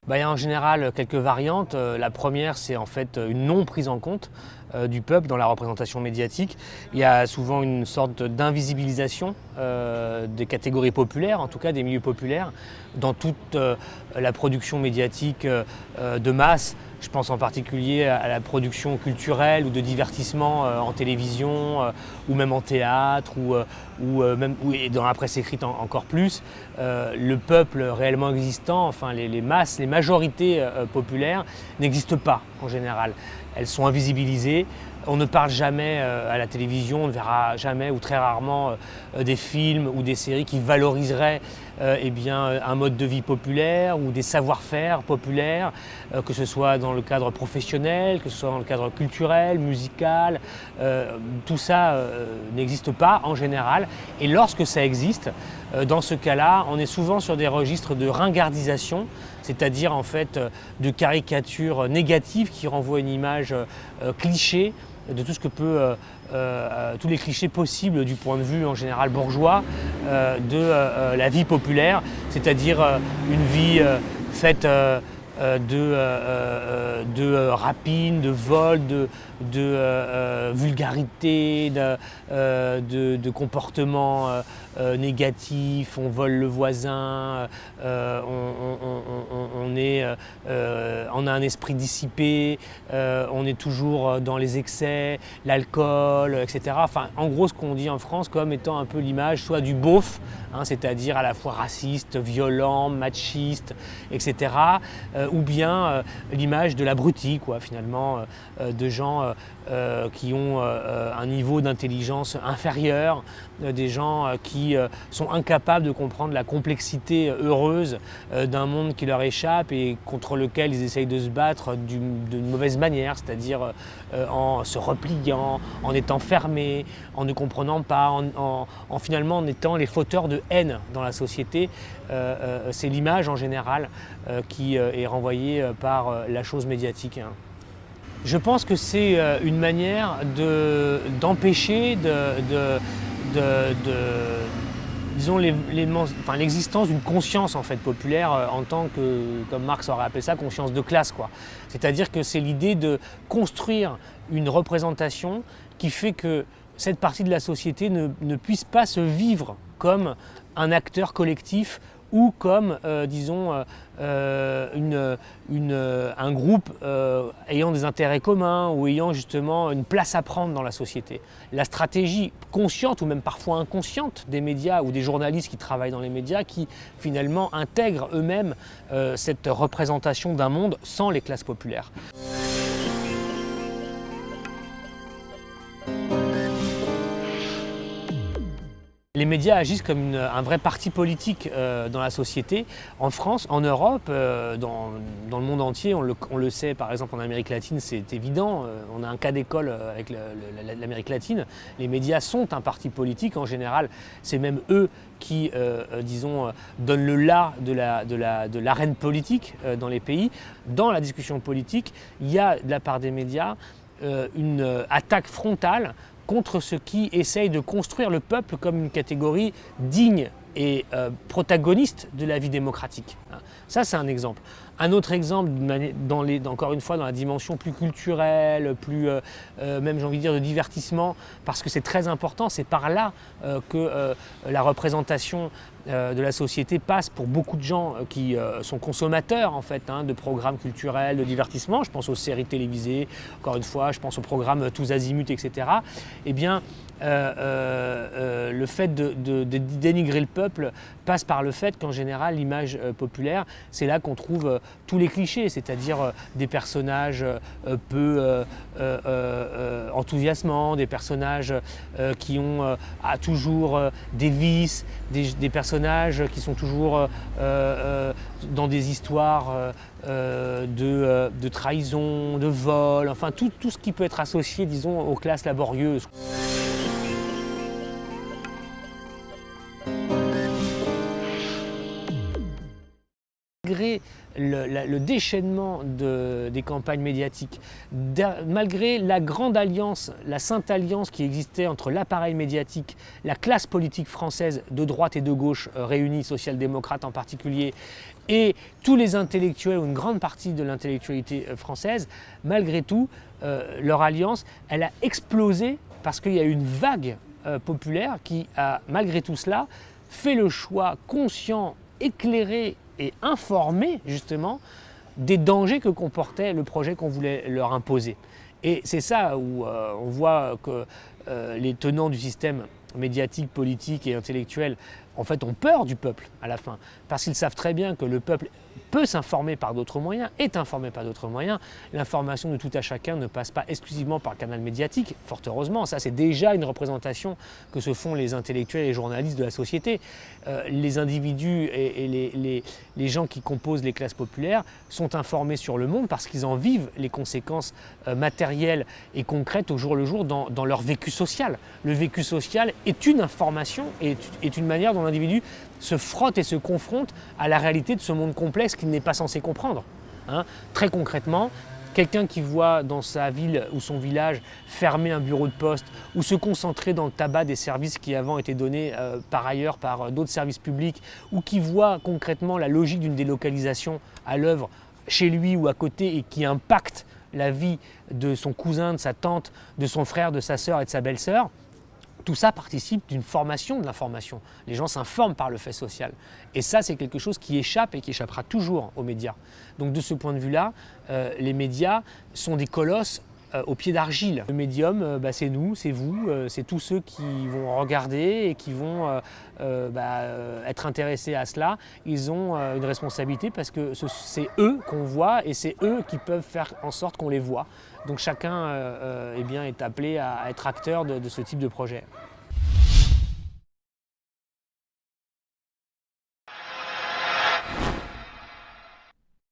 Il y a en général quelques variantes. La première, c'est en fait une non prise en compte du peuple dans la représentation médiatique. Il y a souvent une sorte d'invisibilisation des catégories populaires, en tout cas des milieux populaires, dans toute la production médiatique de masse. Je pense en particulier à la production culturelle ou de divertissement en télévision ou même en théâtre et dans la presse écrite encore plus. Le peuple réellement existant, enfin les masses, les majorités populaires n'existent pas en général. Elles sont invisibilisées. On ne parle jamais à la télévision, on ne verra jamais ou très rarement des films ou des séries qui valoriseraient un mode de vie populaire ou des savoir-faire populaires, que ce soit dans le cadre professionnel, que ce soit dans le cadre culturel, musical. Tout ça n'existe pas en général. Et lorsque ça existe, dans ce cas-là, on est souvent sur des registres de ringardisation, c'est-à-dire en fait de caricatures négatives qui renvoient une image cliché de tout ce que peut, tous les clichés possibles du point de vue en général bourgeois de la vie populaire, c'est-à-dire une vie faite de rapines, de vols, de vulgarité, de comportements négatifs. On vole le voisin, on a un esprit dissipé, on est toujours dans les excès, l'alcool, etc. Enfin, en gros, ce qu'on dit en France comme étant un peu l'image soit du beauf, c'est-à-dire à la fois raciste, violent, machiste, etc. Ou bien l'image de l'abruti, finalement, de gens qui ont un niveau d'intelligence inférieur, des gens qui sont incapables de comprendre la complexité heureuse d'un monde qui leur échappe et contre lequel ils essayent de se battre d'une mauvaise manière, c'est-à-dire en se repliant, en étant fermés, en ne comprenant pas, finalement en étant les fauteurs de haine dans la société. C'est l'image en général qui est renvoyée par la chose médiatique. Je pense que c'est une manière d'empêcher disons l'existence d'une conscience en fait populaire en tant que, comme Marx aurait appelé ça, conscience de classe, quoi. C'est-à-dire que c'est l'idée de construire une représentation qui fait que cette partie de la société ne puisse pas se vivre comme un acteur collectif ou comme, un groupe ayant des intérêts communs ou ayant justement une place à prendre dans la société. La stratégie consciente ou même parfois inconsciente des médias ou des journalistes qui travaillent dans les médias qui finalement intègrent eux-mêmes cette représentation d'un monde sans les classes populaires. Les médias agissent comme un vrai parti politique dans la société. En France, en Europe, dans le monde entier, on le sait par exemple en Amérique latine, c'est évident. On a un cas d'école avec l'Amérique latine. Les médias sont un parti politique en général. C'est même eux qui, donnent le là de l'arène politique dans les pays. Dans la discussion politique, il y a de la part des médias une attaque frontale contre ceux qui essayent de construire le peuple comme une catégorie digne et protagoniste de la vie démocratique. Ça, c'est un exemple. Un autre exemple, encore une fois, dans la dimension plus culturelle, plus même j'ai envie de dire de divertissement, parce que c'est très important, c'est par là que la représentation de la société passe pour beaucoup de gens qui sont consommateurs en fait, de programmes culturels, de divertissement. Je pense aux séries télévisées, encore une fois, je pense aux programmes tous azimuts, etc. Eh bien, le fait de dénigrer le peuple passe par le fait qu'en général, l'image populaire, c'est là qu'on trouve tous les clichés, c'est-à-dire des personnages peu enthousiasmants, des personnages qui ont toujours des vices, des personnages qui sont toujours dans des histoires de trahison, de vol, enfin tout ce qui peut être associé, disons, aux classes laborieuses. Malgré le déchaînement des campagnes médiatiques, malgré la grande alliance, la sainte alliance qui existait entre l'appareil médiatique, la classe politique française de droite et de gauche réunie, social-démocrate en particulier, et tous les intellectuels ou une grande partie de l'intellectualité française, malgré tout, leur alliance, elle a explosé parce qu'il y a eu une vague populaire qui a, malgré tout cela, fait le choix conscient, éclairé et informé, justement, des dangers que comportait le projet qu'on voulait leur imposer. Et c'est ça où on voit que les tenants du système médiatique, politique et intellectuel, en fait, ont peur du peuple à la fin, parce qu'ils savent très bien que le peuple peut s'informer par d'autres moyens, est informé par d'autres moyens. L'information de tout à chacun ne passe pas exclusivement par le canal médiatique, fort heureusement. Ça, c'est déjà une représentation que se font les intellectuels et les journalistes de la société. Les individus et les gens qui composent les classes populaires sont informés sur le monde parce qu'ils en vivent les conséquences matérielles et concrètes au jour le jour dans leur vécu social. Le vécu social est une information, est une manière dont l'individu se frotte et se confronte à la réalité de ce monde complexe qu'il n'est pas censé comprendre. Très concrètement, quelqu'un qui voit dans sa ville ou son village fermer un bureau de poste ou se concentrer dans le tabac des services qui avant étaient donnés par ailleurs par d'autres services publics, ou qui voit concrètement la logique d'une délocalisation à l'œuvre chez lui ou à côté et qui impacte la vie de son cousin, de sa tante, de son frère, de sa sœur et de sa belle-sœur, tout ça participe d'une formation de l'information. Les gens s'informent par le fait social. Et ça, c'est quelque chose qui échappe et qui échappera toujours aux médias. Donc de ce point de vue-là, les médias sont des colosses au pied d'argile. Le médium, c'est nous, c'est vous, c'est tous ceux qui vont regarder et qui vont être intéressés à cela. Ils ont une responsabilité parce que c'est eux qu'on voit et c'est eux qui peuvent faire en sorte qu'on les voit. Donc chacun est appelé à être acteur de ce type de projet.